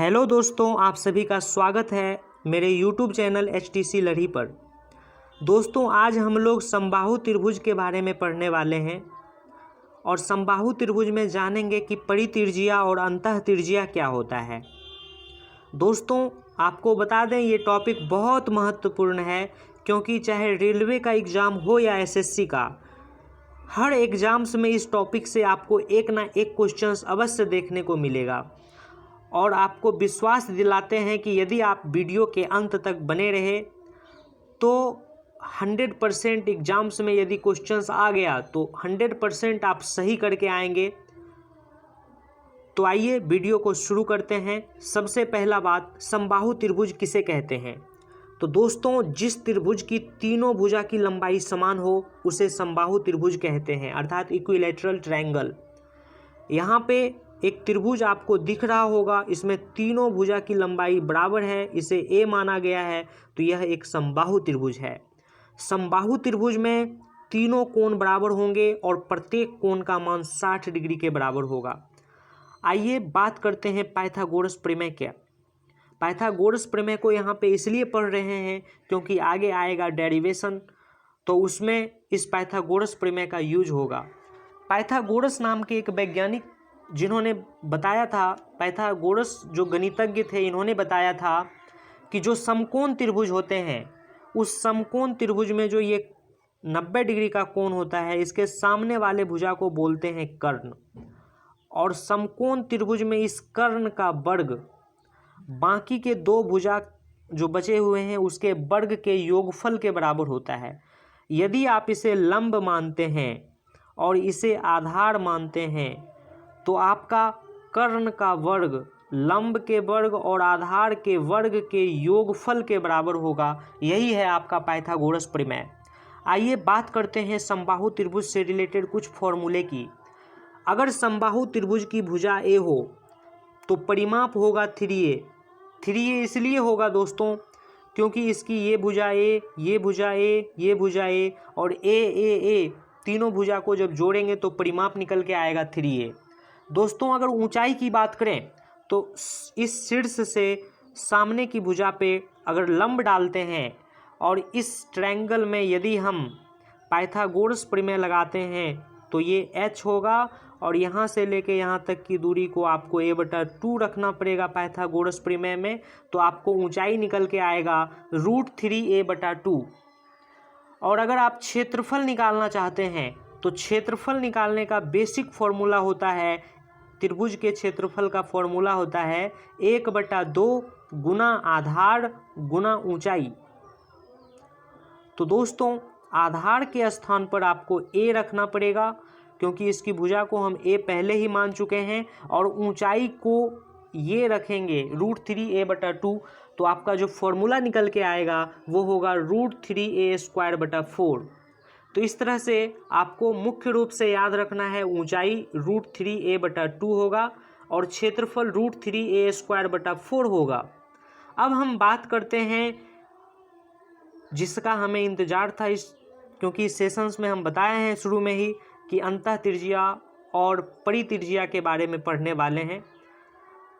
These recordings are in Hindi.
हेलो दोस्तों, आप सभी का स्वागत है मेरे यूट्यूब चैनल HTC लड़ी पर। दोस्तों, आज हम लोग समबाहु त्रिभुज के बारे में पढ़ने वाले हैं और समबाहु त्रिभुज में जानेंगे कि परित्रिज्या और अंतःत्रिज्या क्या होता है। दोस्तों, आपको बता दें ये टॉपिक बहुत महत्वपूर्ण है, क्योंकि चाहे रेलवे का एग्ज़ाम हो या SSC का, हर एग्ज़ाम्स में इस टॉपिक से आपको एक ना एक क्वेश्चंस अवश्य देखने को मिलेगा। और आपको विश्वास दिलाते हैं कि यदि आप वीडियो के अंत तक बने रहे तो 100% एग्ज़ाम्स में यदि क्वेश्चंस आ गया तो 100% आप सही करके आएंगे। तो आइए वीडियो को शुरू करते हैं। सबसे पहला बात, समबाहु त्रिभुज किसे कहते हैं? तो दोस्तों, जिस त्रिभुज की तीनों भुजा की लंबाई समान हो उसे समबाहु त्रिभुज कहते हैं, अर्थात इक्विलैटरल ट्रायंगल। यहाँ पे एक त्रिभुज आपको दिख रहा होगा, इसमें तीनों भुजा की लंबाई बराबर है, इसे ए माना गया है, तो यह एक समबाहु त्रिभुज है। समबाहु त्रिभुज में तीनों कोण बराबर होंगे और प्रत्येक कोण का मान 60 डिग्री के बराबर होगा। आइए बात करते हैं पाइथागोरस प्रमेय क्या। पाइथागोरस प्रमेय को यहाँ पे इसलिए पढ़ रहे हैं क्योंकि आगे आएगा डेरिवेशन, तो उसमें इस पाइथागोरस प्रमेय का यूज होगा। पाइथागोरस नाम के एक वैज्ञानिक जिन्होंने बताया था, पाइथागोरस जो गणितज्ञ थे, इन्होंने बताया था कि जो समकोण त्रिभुज होते हैं, उस समकोण त्रिभुज में जो ये 90 डिग्री का कोण होता है, इसके सामने वाले भुजा को बोलते हैं कर्ण। और समकोण त्रिभुज में इस कर्ण का वर्ग बाकी के दो भुजा जो बचे हुए हैं उसके वर्ग के योगफल के बराबर होता है। यदि आप इसे लंब मानते हैं और इसे आधार मानते हैं तो आपका कर्ण का वर्ग लंब के वर्ग और आधार के वर्ग के योगफल के बराबर होगा। यही है आपका पाइथागोरस प्रमेय। आइए बात करते हैं समबाहु त्रिभुज से रिलेटेड कुछ फॉर्मूले की। अगर समबाहु त्रिभुज की भुजा ए हो तो परिमाप होगा 3a। 3a इसलिए होगा दोस्तों क्योंकि इसकी ये भुजा ए, ये भुजा ए, ये भुजा ए और ए तीनों भुजा को जब जोड़ेंगे तो परिमाप निकल के आएगा 3a। दोस्तों, अगर ऊंचाई की बात करें तो इस शीर्ष से सामने की भुजा पे अगर लंब डालते हैं और इस ट्रायंगल में यदि हम पाइथागोरस प्रमेय लगाते हैं तो ये h होगा और यहाँ से लेके यहाँ तक की दूरी को आपको a/2 रखना पड़ेगा पाइथागोरस प्रमेय में, तो आपको ऊंचाई निकल के आएगा √3a/2। और अगर आप क्षेत्रफल निकालना चाहते हैं तो क्षेत्रफल निकालने का बेसिक फॉर्मूला होता है, त्रिभुज के क्षेत्रफल का फॉर्मूला होता है 1/2 गुना आधार गुना ऊंचाई। तो दोस्तों, आधार के स्थान पर आपको a रखना पड़ेगा क्योंकि इसकी भुजा को हम a पहले ही मान चुके हैं, और ऊंचाई को ये रखेंगे √3a/2, तो आपका जो फॉर्मूला निकल के आएगा वो होगा √3a²/4। तो इस तरह से आपको मुख्य रूप से याद रखना है, ऊंचाई √3a/2 होगा और क्षेत्रफल √3a²/4 होगा। अब हम बात करते हैं जिसका हमें इंतजार था, क्योंकि इस सेशंस में हम बताए हैं शुरू में ही कि अंतःत्रिज्या और परित्रिज्या के बारे में पढ़ने वाले हैं।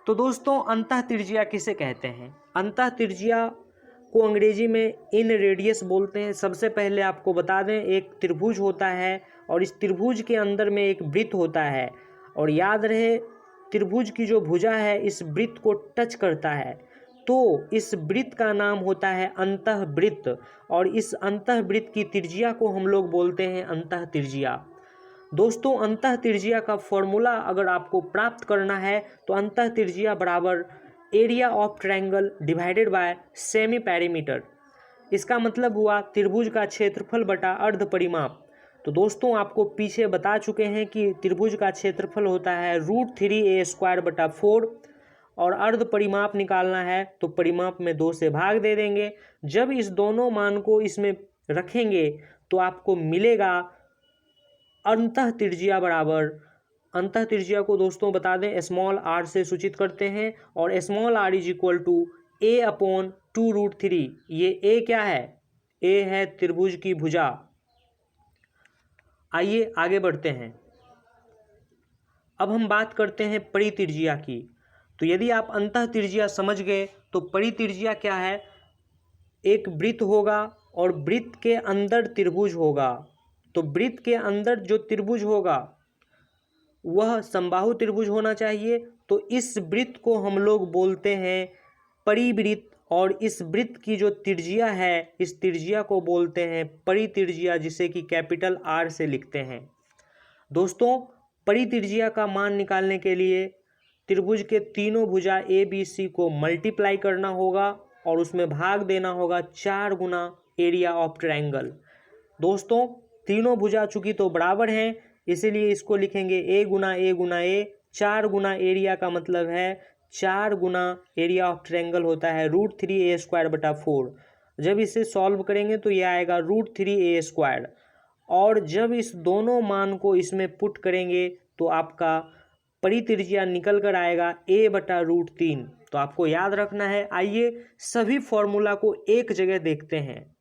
तो दोस्तों, अंतःत्रिज्या किसे कहते हैं? अंतःत्रिज्या को अंग्रेजी में इन रेडियस बोलते हैं। सबसे पहले आपको बता दें, एक त्रिभुज होता है और इस त्रिभुज के अंदर में एक वृत्त होता है, और याद रहे त्रिभुज की जो भुजा है इस वृत्त को टच करता है, तो इस वृत्त का नाम होता है अंतःवृत्त, और इस अंतःवृत्त की त्रिज्या को हम लोग बोलते हैं अंतःत्रिज्या। दोस्तों, अंतःत्रिज्या का फॉर्मूला अगर आपको प्राप्त करना है तो अंतःत्रिज्या बराबर area of triangle divided by semi perimeter. इसका मतलब हुआ त्रिभुज का क्षेत्रफल बटा अर्ध परिमाप। तो दोस्तों, आपको पीछे बता चुके हैं कि त्रिभुज का क्षेत्रफल होता है √3a²/4, और अर्ध परिमाप निकालना है तो परिमाप में 2 से भाग दे देंगे। जब इस दोनों मान को इसमें रखेंगे तो आपको मिलेगा अंतःत्रिज्या बराबर, अंतःत्रिज्या को दोस्तों बता दें स्मॉल r से सूचित करते हैं, और स्मॉल r = a/2√3। ये a क्या है? a है त्रिभुज की भुजा। आइए आगे बढ़ते हैं। अब हम बात करते हैं परित्रिज्या की। तो यदि आप अंतः त्रिज्या समझ गए तो परित्रिज्या क्या है, एक वृत्त होगा और वृत्त के अंदर त्रिभुज होगा। तो वृत्त के अंदर जो त्रिभुज होगा वह समबाहु त्रिभुज होना चाहिए। तो इस वृत्त को हम लोग बोलते हैं परिवृत्त, और इस वृत्त की जो त्रिज्या है इस त्रिज्या को बोलते हैं परित्रिज्या, जिसे कि कैपिटल आर से लिखते हैं। दोस्तों, परित्रिज्या का मान निकालने के लिए त्रिभुज के तीनों भुजा ए बी सी को मल्टीप्लाई करना होगा और उसमें भाग देना होगा 4 गुना एरिया ऑफ ट्रायंगल। दोस्तों, तीनों भुजा चूंकि तो बराबर हैं, इसीलिए इसको लिखेंगे ए गुना ए गुना ए। 4 गुना एरिया का मतलब है 4 गुना एरिया ऑफ ट्रायंगल होता है √3a²/4। जब इसे सॉल्व करेंगे तो ये आएगा √3a², और जब इस दोनों मान को इसमें पुट करेंगे तो आपका परित्रिज्या निकल कर आएगा a/√3। तो आपको याद रखना है। आइए सभी फॉर्मूला को एक जगह देखते हैं।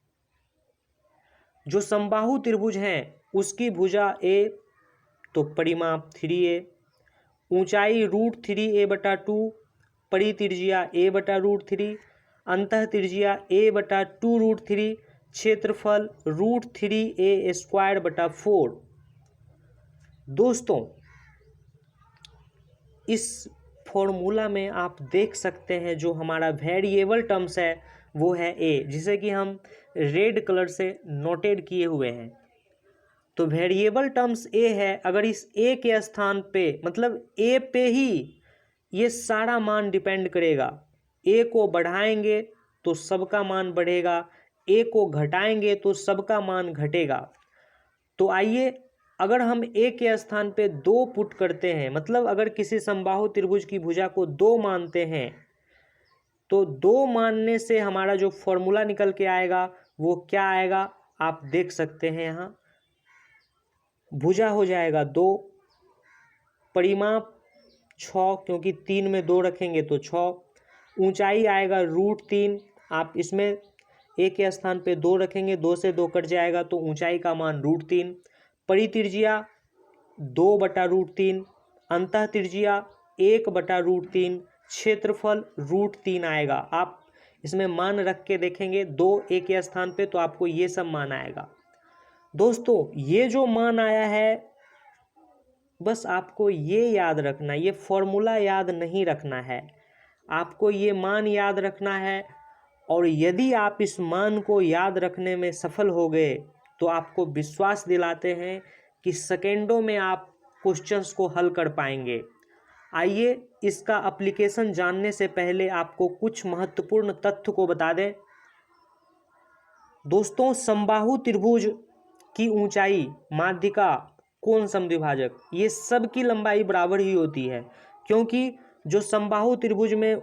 जो समबाहु त्रिभुज हैं उसकी भुजा a, तो परिमाप 3a, ऊंचाई √3a/2, परित्रिज्या a/√3, अंतः त्रिज्या a/2√3, क्षेत्रफल √3a²/4। दोस्तों, इस फॉर्मूला में आप देख सकते हैं जो हमारा वेरिएबल टर्म्स है वो है a, जिसे कि हम रेड कलर से नोटेड किए हुए हैं। तो वेरिएबल टर्म्स a है। अगर इस a के स्थान पे, मतलब a पे ही ये सारा मान डिपेंड करेगा। a को बढ़ाएंगे तो सबका मान बढ़ेगा, a को घटाएंगे तो सबका मान घटेगा। तो आइए, अगर हम a के स्थान पे 2 पुट करते हैं, मतलब अगर किसी समबाहु त्रिभुज की भुजा को 2 मानते हैं, तो 2 मानने से हमारा जो फॉर्मूला निकल के आएगा वो क्या आएगा, आप देख सकते हैं। यहाँ भुजा हो जाएगा 2, परिमाप 6, क्योंकि 3 में 2 रखेंगे तो 6, ऊंचाई आएगा √3। आप इसमें a के स्थान पे 2 रखेंगे, 2 से 2 कट जाएगा तो ऊंचाई का मान √3, परित्रिज्या 2/√3, अंतः त्रिज्या 1/√3, क्षेत्रफल √3 आएगा। आप इसमें मान रख के देखेंगे 2 a के स्थान पे तो आपको ये सब मान आएगा। दोस्तों, ये जो मान आया है बस आपको ये याद रखना, ये फॉर्मूला याद नहीं रखना है, आपको ये मान याद रखना है। और यदि आप इस मान को याद रखने में सफल हो गए तो आपको विश्वास दिलाते हैं कि सेकेंडों में आप क्वेश्चंस को हल कर पाएंगे। आइए, इसका एप्लीकेशन जानने से पहले आपको कुछ महत्वपूर्ण तथ्य को बता दें। दोस्तों, समबाहु त्रिभुज की ऊंचाई, माध्यिका, कोण समद्विभाजक, ये सब की लंबाई बराबर ही होती है, क्योंकि जो समबाहु त्रिभुज में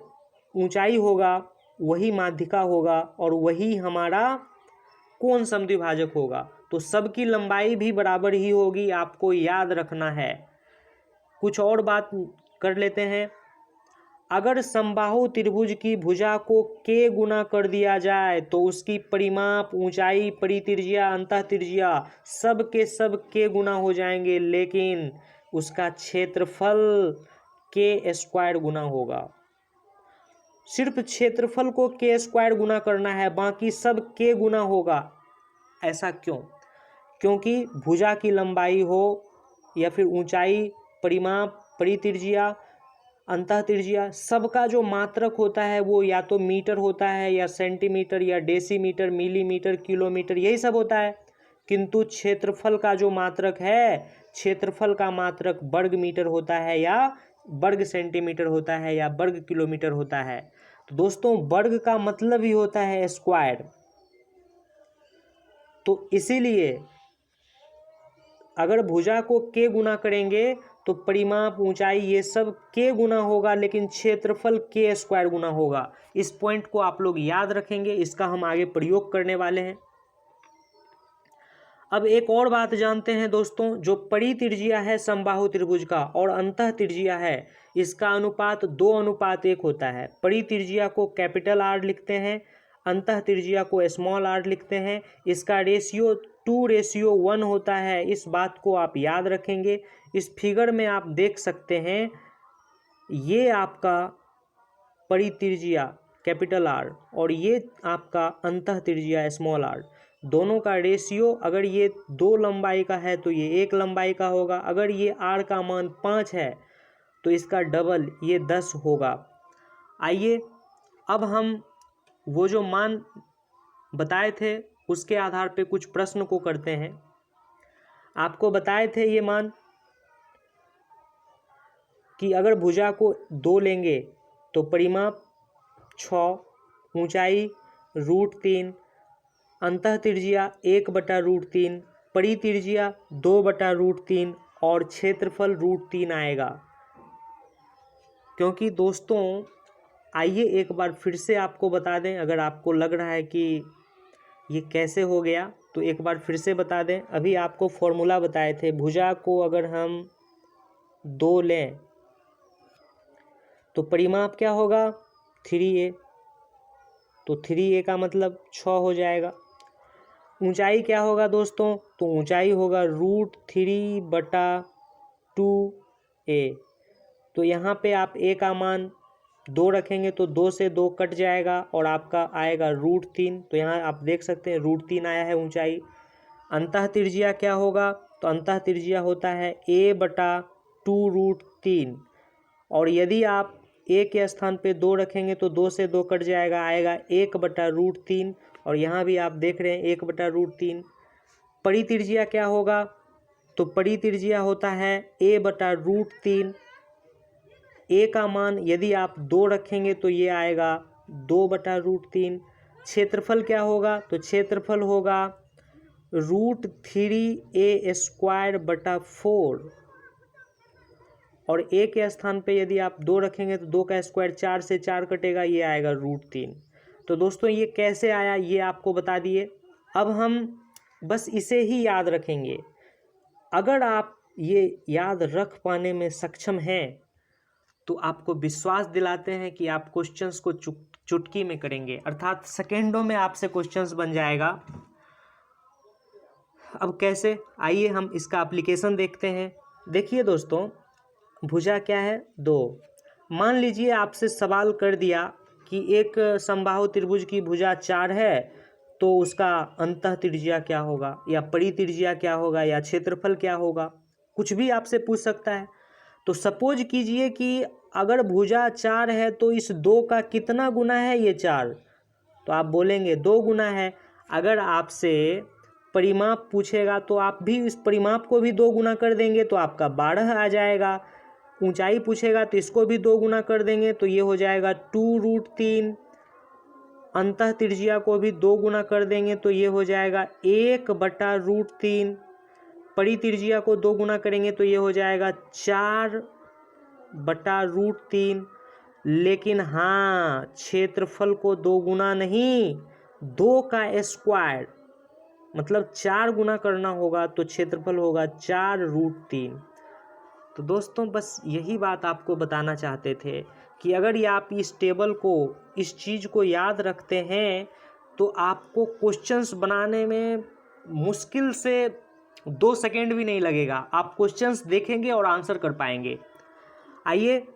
ऊंचाई होगा वही माध्यिका होगा और वही हमारा कोण समद्विभाजक होगा। तो सबकी लंबाई भी बराबर ही होगी, आपको याद रखना है। कुछ और बात कर लेते हैं। अगर समबाहु त्रिभुज की भुजा को k गुना कर दिया जाए तो उसकी परिमाप, ऊंचाई, परित्रिज्या, अंतः त्रिज्या सब के सब k गुना हो जाएंगे, लेकिन उसका क्षेत्रफल k² गुना होगा। सिर्फ क्षेत्रफल को k² गुना करना है, बाकी सब k गुना होगा। ऐसा क्यों? क्योंकि भुजा की लंबाई हो या फिर ऊंचाई, परिमाप, परित्रिज्या, अंतः त्रिज्या, सबका जो मात्रक होता है वो या तो मीटर होता है या सेंटीमीटर या डेसीमीटर, मिलीमीटर, किलोमीटर, यही सब होता है। किंतु क्षेत्रफल का जो मात्रक है, क्षेत्रफल का मात्रक वर्ग मीटर होता है या वर्ग सेंटीमीटर होता है या वर्ग किलोमीटर होता है। तो दोस्तों, वर्ग का मतलब ही होता है स्क्वायर। तो इसीलिए अगर भुजा को k गुना करेंगे तो परिमाप, ऊंचाई, ये सब k गुना होगा, लेकिन क्षेत्रफल k² गुना होगा। इस पॉइंट को आप लोग याद रखेंगे, इसका हम आगे प्रयोग करने वाले हैं। अब एक और बात जानते हैं दोस्तों, जो परित्रिज्या है समबाहु त्रिभुज का और अंतः त्रिज्या है, इसका अनुपात 2:1 होता है। परित्रिज्या को कैपिटल R लिखते हैं, अंतः त्रिज्या को स्मॉल r लिखते हैं। इसका रेशियो 2:1 होता है। इस बात को आप याद रखेंगे। इस फिगर में आप देख सकते हैं, ये आपका परितिर्ज्या कैपिटल आर और ये आपका अंतः तिर्ज्या स्मॉल आर, दोनों का रेशियो अगर ये 2 लंबाई का है तो ये 1 लंबाई का होगा। अगर ये आर का मान 5 है तो इसका डबल ये 10 होगा। आइए अब हम वो जो मान बताए थे उसके आधार पे कुछ प्रश्न को करते हैं। आपको बताए थे ये मान कि अगर भुजा को 2 लेंगे तो परिमाप 6, ऊंचाई √3, अंतः तिर्ज्या 1/√3, परितिर्ज्या 2/√3 और क्षेत्रफल √3 आएगा। क्योंकि दोस्तों आइए एक बार फिर से आपको बता दें, अगर आपको लग रहा है कि ये कैसे हो गया तो एक बार फिर से बता दें। अभी आपको फॉर्मूला बताए थे, भुजा को अगर हम 2 लें तो परिमाप क्या होगा 3a, तो 3a का मतलब 6 हो जाएगा। ऊंचाई क्या होगा दोस्तों, तो ऊंचाई होगा √3/2a। तो यहाँ पे आप a का मान 2 रखेंगे तो 2 से 2 कट जाएगा और आपका आएगा √3। तो यहाँ आप देख सकते हैं √3 आया है ऊंचाई। अंतः तिर्ज्या क्या होगा, तो अंतः तिर्ज्या होता है a/2√3 और यदि आप a के स्थान पे 2 रखेंगे तो 2 से 2 कट जाएगा, आएगा 1/√3 और यहाँ भी आप देख रहे हैं 1/√3। परितिर्ज्या क्या होगा, तो परितिर्ज्या होता है a/√3। a का मान यदि आप 2 रखेंगे तो ये आएगा 2/√3। क्षेत्रफल क्या होगा, तो क्षेत्रफल होगा √3a² 4 और a के स्थान पे यदि आप 2 रखेंगे तो 2 का स्क्वायर 4 से 4 कटेगा, ये आएगा √3। तो दोस्तों ये कैसे आया ये आपको बता दिए। अब हम बस इसे ही याद रखेंगे। अगर आप ये याद रख पाने में सक्षम हैं तो आपको विश्वास दिलाते हैं कि आप क्वेश्चंस को चुटकी में करेंगे, अर्थात सेकेंडों में आपसे क्वेश्चंस बन जाएगा। अब कैसे, आइए हम इसका एप्लीकेशन देखते हैं। देखिए दोस्तों, भुजा क्या है 2। मान लीजिए आपसे सवाल कर दिया कि एक समबाहु त्रिभुज की भुजा 4 है तो उसका अंतः तिर्ज्या क्या होगा, या परितिर्ज्या क्या होगा, या क्षेत्रफल क्या होगा, कुछ भी आपसे पूछ सकता है। तो सपोज कीजिए कि अगर भुजा 4 है तो इस 2 का कितना गुना है ये 4, तो आप बोलेंगे 2 गुना है। अगर आपसे परिमाप पूछेगा तो आप भी इस परिमाप को भी 2 गुना कर देंगे तो आपका 12 आ जाएगा। ऊंचाई पूछेगा तो इसको भी 2 गुना कर देंगे तो ये हो जाएगा 2√3। अंतः तिर्ज्या को भी 2 गुना कर देंगे तो ये हो जाएगा 1/√3। परितिर्ज्या को 2 गुना करेंगे तो ये हो जाएगा 4/√3। लेकिन हाँ, क्षेत्रफल को 2 गुना नहीं, 2 का स्क्वायर मतलब 4 गुना करना होगा तो क्षेत्रफल होगा 4√3। तो दोस्तों बस यही बात आपको बताना चाहते थे कि अगर ये आप इस टेबल को, इस चीज़ को याद रखते हैं तो आपको क्वेश्चंस बनाने में मुश्किल से 2 सेकेंड भी नहीं लगेगा। आप क्वेश्चंस देखेंगे और आंसर कर पाएंगे। आइए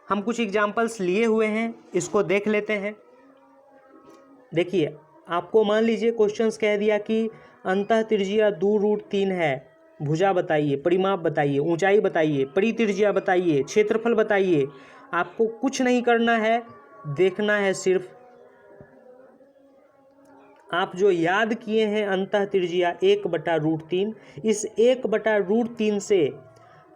हम कुछ एग्जांपल्स लिए हुए हैं, इसको देख लेते हैं। देखिए, आपको मान लीजिए क्वेश्चंस कह दिया कि अंतः तिर्ज्या 2√3 है, भुजा बताइए, परिमाप बताइए, ऊंचाई बताइए, परितिर्ज्या बताइए, क्षेत्रफल बताइए। आपको कुछ नहीं करना है, देखना है सिर्फ आप जो याद किए हैं अंतः तिर्ज्या 1/√3, इस 1/√3 से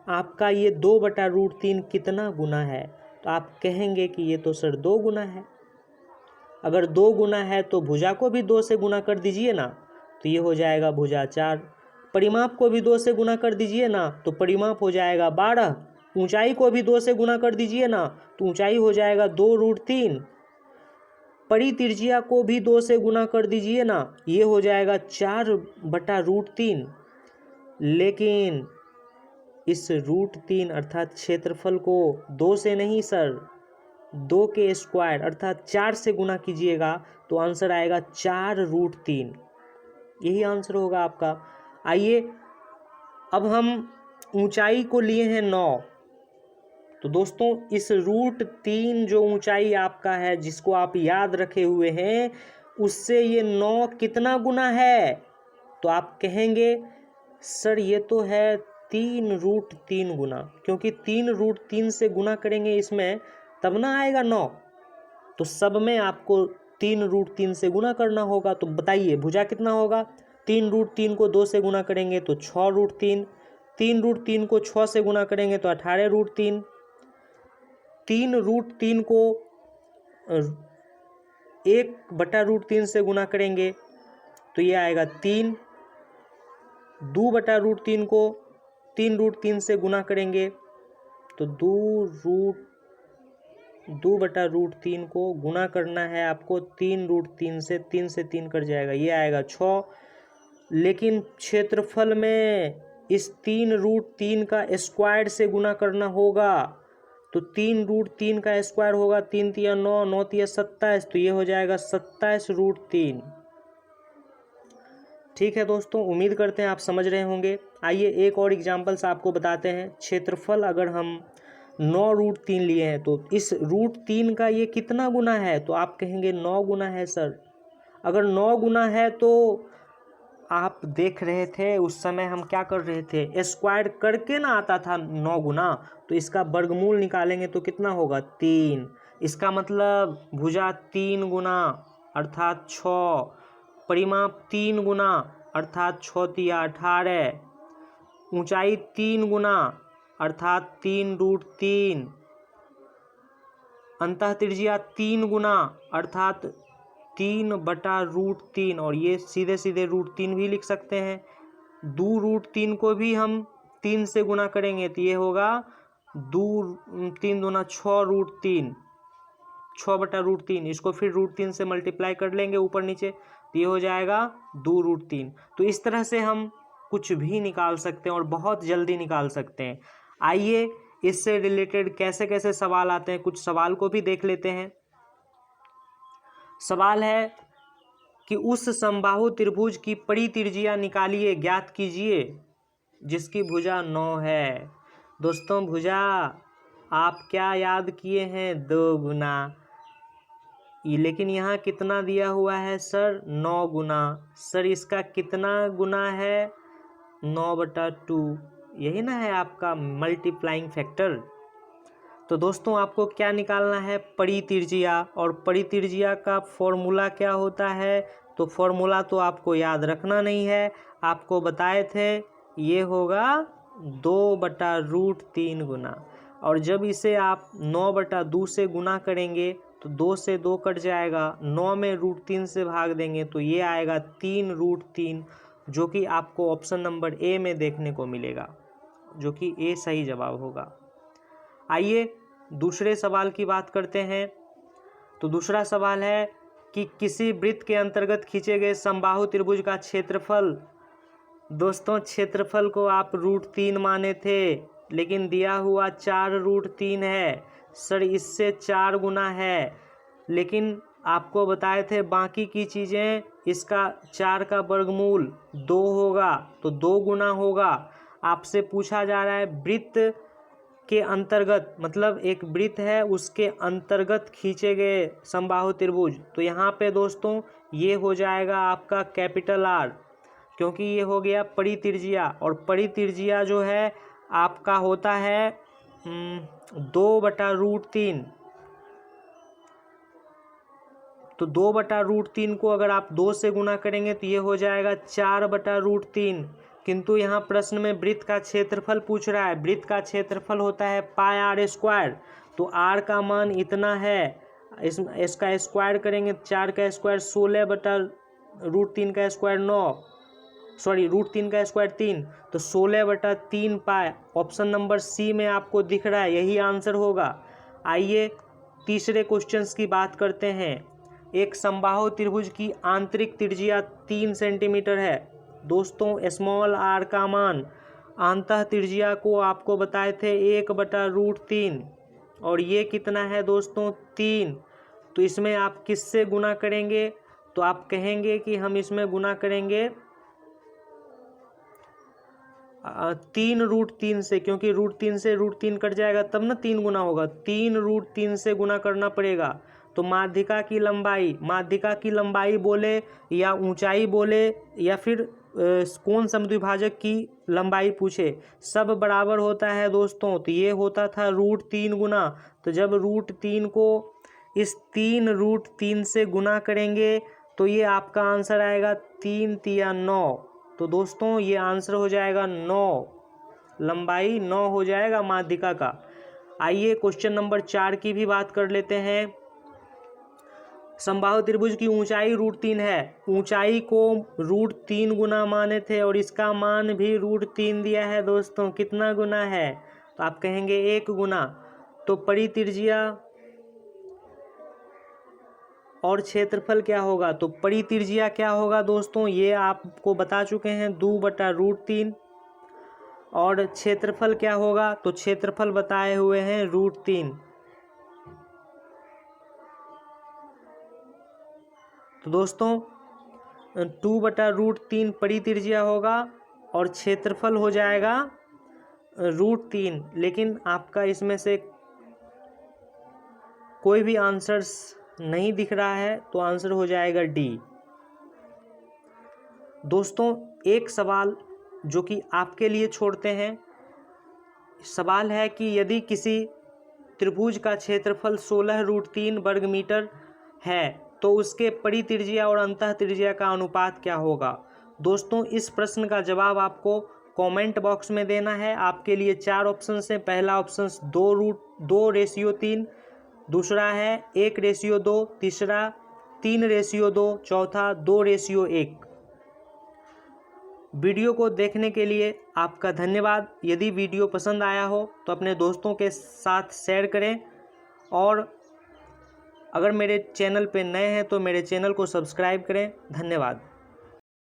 आपका ये 2/√3 कितना गुना है, तो आप कहेंगे कि ये तो सर 2 गुना है। अगर 2 गुना है तो भुजा को भी 2 से गुना कर दीजिए ना, तो ये हो जाएगा भुजा 4। परिमाप को भी 2 से गुना कर दीजिए ना तो परिमाप हो जाएगा 12। ऊंचाई को भी 2 से गुना कर दीजिए ना तो ऊंचाई हो जाएगा 2√3। परितिर्ज्या को भी 2 से गुना कर दीजिए ना, ये हो जाएगा 4/√3। लेकिन इस √3 अर्थात क्षेत्रफल को 2 से नहीं सर, 2 के स्क्वायर अर्थात 4 से गुना कीजिएगा तो आंसर आएगा 4√3। यही आंसर होगा आपका। आइए अब हम ऊंचाई को लिए हैं 9, तो दोस्तों इस √3 जो ऊंचाई आपका है जिसको आप याद रखे हुए हैं, उससे ये 9 कितना गुना है? तो आप कहेंगे सर ये तो है 3√3 गुना, क्योंकि 3√3 से गुना करेंगे इसमें तब ना आएगा 9। तो सब में आपको 3√3 से गुना करना होगा। तो बताइए भुजा कितना होगा? 3√3 को 2 से गुना करेंगे तो 6√3, 3√3 को 6 से गुना करेंगे तो 18√3, 3√3 को 1/√3 से गुना करेंगे तो ये आएगा 3, 2/√3 को 3√3 से गुना करेंगे तो 2/√3 को गुना करना है आपको 3√3 से, 3 से 3 कट जाएगा, ये आएगा 6। लेकिन क्षेत्रफल में इस 3√3 का स्क्वायर से गुना करना होगा। तो 3√3 का स्क्वायर होगा 3 तिया 9, 9 तिया 27, तो ये हो जाएगा 27√3। ठीक है दोस्तों, उम्मीद करते हैं आप समझ रहे होंगे। आइए एक और एग्जाम्पल्स आपको बताते हैं। क्षेत्रफल अगर हम 9√3 लिए हैं तो इस √3 का ये कितना गुना है? तो आप कहेंगे 9 गुना है सर। अगर 9 गुना है तो आप देख रहे थे उस समय हम क्या कर रहे थे, स्क्वायर करके ना आता था 9 गुना, तो इसका वर्गमूल निकालेंगे तो कितना होगा? 3। इसका मतलब भुजा 3 गुना अर्थात 6, परिमाप 3 गुना अर्थात 6 तिया 18, ऊंचाई 3 गुना अर्थात 3√3, अंतः त्रिज्या 3 गुना अर्थात 3/√3, और ये सीधे सीधे √3 भी लिख सकते हैं। 2√3 को भी हम 3 से गुना करेंगे तो ये होगा 3 दूना 6√3, 6/√3। इसको फिर √3 से मल्टीप्लाई कर लेंगे ऊपर नीचे तो ये हो जाएगा 2√3। तो इस तरह से हम कुछ भी निकाल सकते हैं और बहुत जल्दी निकाल सकते हैं। आइए इससे रिलेटेड कैसे कैसे सवाल आते हैं, कुछ सवाल को भी देख लेते हैं। सवाल है कि उस समबाहु त्रिभुज की परित्रिज्या निकालिए, ज्ञात कीजिए, जिसकी भुजा 9 है। दोस्तों भुजा आप क्या याद किए हैं? 2 गुना। लेकिन यहाँ कितना दिया हुआ है सर? 9 गुना। सर इसका कितना गुना है? 9/2। यही ना है आपका मल्टीप्लाइंग फैक्टर। तो दोस्तों आपको क्या निकालना है? परित्रिज्या। और परित्रिज्या का फॉर्मूला क्या होता है? तो फॉर्मूला तो आपको याद रखना नहीं है, आपको बताए थे, ये होगा 2/√3 गुना। और जब इसे आप 9/2 से गुना करेंगे तो 2 से 2 कट जाएगा, 9 में √3 से भाग देंगे तो ये आएगा 3√3, जो कि आपको ऑप्शन नंबर ए में देखने को मिलेगा, जो कि ए सही जवाब होगा। आइए दूसरे सवाल की बात करते हैं। तो दूसरा सवाल है कि किसी वृत्त के अंतर्गत खींचे गए समबाहु त्रिभुज का क्षेत्रफल। दोस्तों क्षेत्रफल को आप √3 माने थे, लेकिन दिया हुआ 4√3 है। सर इससे 4 गुना है, लेकिन आपको बताए थे बाकी की चीज़ें, इसका 4 का वर्गमूल 2 होगा तो 2 गुना होगा। आपसे पूछा जा रहा है वृत्त के अंतर्गत, मतलब एक वृत्त है उसके अंतर्गत खींचे गए समबाहु त्रिभुज। तो यहाँ पे दोस्तों ये हो जाएगा आपका कैपिटल R, क्योंकि ये हो गया परित्रिज्या, और परित्रिज्या जो है आपका होता है 2/√3। तो 2/√3 को अगर आप 2 से गुना करेंगे तो ये हो जाएगा 4/√3। किंतु यहाँ प्रश्न में वृत्त का क्षेत्रफल पूछ रहा है। वृत्त का क्षेत्रफल होता है πr², तो r का मान इतना है, इसका स्क्वायर करेंगे 4 का स्क्वायर 16/√3 का स्क्वायर 9, सॉरी √3 का स्क्वायर 3, तो 16/3 पाई। ऑप्शन नंबर सी में आपको दिख रहा है, यही आंसर होगा। आइए तीसरे क्वेश्चंस की बात करते हैं। एक समबाहु त्रिभुज की आंतरिक त्रिज्या 3 सेंटीमीटर है। दोस्तों स्मॉल r का मान अंतः त्रिज्या को आपको बताए थे 1/√3, और ये कितना है दोस्तों? 3। तो इसमें आप किससे गुना करेंगे? तो आप कहेंगे कि हम इसमें गुना करेंगे 3√3 से, क्योंकि √3 से √3 कट जाएगा तब ना 3 गुना होगा, 3√3 से गुना करना पड़ेगा। तो माध्यिका की लंबाई बोले या ऊंचाई बोले या फिर कौन समद्विभाजक की लंबाई पूछे, सब बराबर होता है दोस्तों। तो ये होता था √3 गुना। तो जब √3 को इस 3√3 से गुना करेंगे तो ये आपका आंसर आएगा 3 तिया 9। तो दोस्तों ये आंसर हो जाएगा 9, लंबाई 9 हो जाएगा माध्यिका का। आइए क्वेश्चन नंबर 4 की भी बात कर लेते हैं। समबाहु त्रिभुज की ऊंचाई √3 है, ऊंचाई को √3 गुना माने थे और इसका मान भी √3 दिया है दोस्तों। कितना गुना है? तो आप कहेंगे 1 गुना। तो परित्रिज्या और क्षेत्रफल क्या होगा? तो परित्रिज्या क्या होगा दोस्तों, ये आपको बता चुके हैं, 2/√3। और क्षेत्रफल क्या होगा? तो क्षेत्रफल बताए हुए हैं √3। तो दोस्तों 2/√3 परित्रिज्या होगा और क्षेत्रफल हो जाएगा √3। लेकिन आपका इसमें से कोई भी आंसर्स नहीं दिख रहा है, तो आंसर हो जाएगा डी। दोस्तों एक सवाल जो कि आपके लिए छोड़ते हैं, सवाल है कि यदि किसी त्रिभुज का क्षेत्रफल 16√3 वर्ग मीटर है तो उसके परित्रिज्या और अंतःत्रिज्या का अनुपात क्या होगा? दोस्तों इस प्रश्न का जवाब आपको कमेंट बॉक्स में देना है। आपके लिए 4 ऑप्शन हैं। पहला ऑप्शन 2:3, दूसरा है 1:2, तीसरा 3:2, चौथा 2:1। वीडियो को देखने के लिए आपका धन्यवाद। यदि वीडियो पसंद आया हो तो अपने दोस्तों के साथ शेयर करें, और अगर मेरे चैनल पे नए हैं तो मेरे चैनल को सब्सक्राइब करें। धन्यवाद।